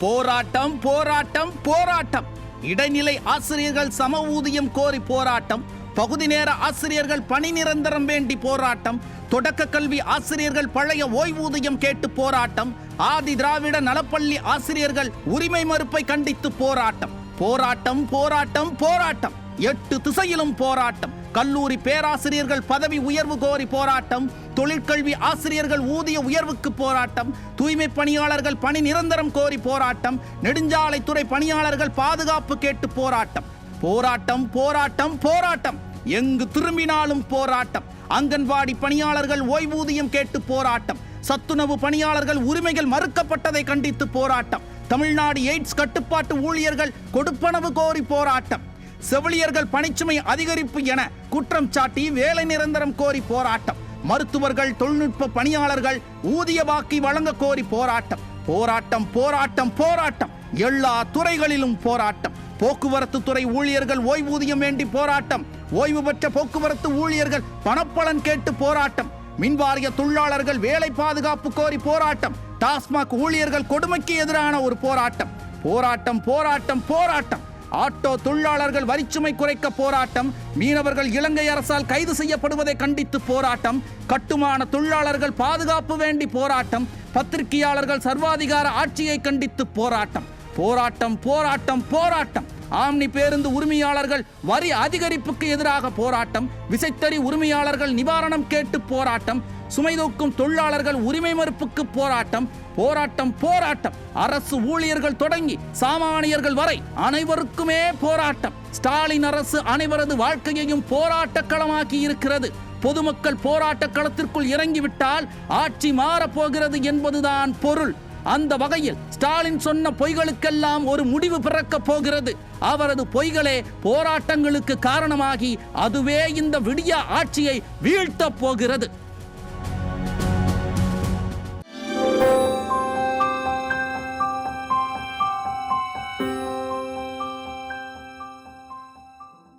போராட்டம் போராட்டம் போராட்டம். இடைநிலை ஆசிரியர்கள் சம ஊதியம் கோரி போராட்டம். பகுதி நேர ஆசிரியர்கள் பணி நிரந்தரம் வேண்டி போராட்டம். தொடக்க கல்வி ஆசிரியர்கள் பழைய ஓய்வூதியம் கேட்டு போராட்டம். ஆதி திராவிட நலப்பள்ளி ஆசிரியர்கள் உரிமை மறுப்பை கண்டித்து போராட்டம். போராட்டம் போராட்டம் போராட்டம். 8 திசையிலும் போராட்டம். கல்லூரி பேராசிரியர்கள் பதவி உயர்வு கோரி போராட்டம். தொழிற்கல்வி ஆசிரியர்கள் ஊதிய உயர்வுக்கு போராட்டம். தூய்மை பணியாளர்கள் பணி நிரந்தரம் கோரி போராட்டம். நெடுஞ்சாலைத்துறை பணியாளர்கள் பாதுகாப்பு கேட்டு போராட்டம். போராட்டம் போராட்டம் போராட்டம். எங்கு திரும்பினாலும் போராட்டம். அங்கன்வாடி பணியாளர்கள் ஓய்வூதியம் கேட்டு போராட்டம். சத்துணவு பணியாளர்கள் உரிமைகள் மறுக்கப்பட்டதை கண்டித்து போராட்டம். தமிழ்நாடு எய்ட்ஸ் கட்டுப்பாட்டு ஊழியர்கள் கொடுப்பனவு கோரி போராட்டம். செவிலியர்கள் பணிச்சுமை அதிகரிப்பு என குற்றம் சாட்டி வேலை நிரந்தரம் கோரி போராட்டம். மருத்துவர்கள் தொழில்நுட்ப பணியாளர்கள் ஊதிய பாக்கி வழங்க கோரி போராட்டம். போராட்டம் போராட்டம் போராட்டம். எல்லா துறைகளிலும் போராட்டம். போக்குவரத்து துறை ஊழியர்கள் ஓய்வூதியம் வேண்டி போராட்டம். ஓய்வு பெற்ற போக்குவரத்து ஊழியர்கள் பணப்பலன் கேட்டு போராட்டம். மின்வாரிய தொழிலாளர்கள் வேலை பாதுகாப்பு கோரி போராட்டம். டாஸ்மாக் ஊழியர்கள் கொடுமைக்கு எதிரான ஒரு போராட்டம். போராட்டம் போராட்டம் போராட்டம். ஆட்டோ தொழிலாளர்கள் வரிச்சுமை குறைக்க போராட்டம். மீனவர்கள் இலங்கை அரசால் கைது செய்யப்படுவதை கண்டித்து போராட்டம். கட்டுமான தொழிலாளர்கள் பாதுகாப்பு வேண்டி போராட்டம். பத்திரிகையாளர்கள் சர்வாதிகார ஆட்சியை கண்டித்து போராட்டம். போராட்டம் போராட்டம் போராட்டம். ஆம்னி பேருந்து உரிமையாளர்கள் வரி அதிகரிப்புக்கு எதிராக போராட்டம். விசைத்தறி உரிமையாளர்கள் நிவாரணம் கேட்டு போராட்டம். சுமை தூக்கும் தொழிலாளர்கள் உரிமை மறுப்புக்கு போராட்டம். போராட்டம் போராட்டம். அரசு ஊழியர்கள் தொடங்கி சாமானியர்கள் வரை அனைவருக்குமே போராட்டம். ஸ்டாலின் அரசு அனைவரது வாழ்க்கையையும் போராட்ட களமாக்கி இருக்கிறது. பொதுமக்கள் போராட்ட களத்திற்குள் இறங்கிவிட்டால் ஆட்சி மாறப்போகிறது என்பதுதான் பொருள். அந்த வகையில் ஸ்டாலின் சொன்ன பொய்களுக்கெல்லாம் ஒரு முடிவு பிறக்கப் போகிறது. அவரது பொய்களே போராட்டங்களுக்கு காரணமாகி அதுவே இந்த விடிய ஆட்சியை வீழ்த்தப் போகிறது.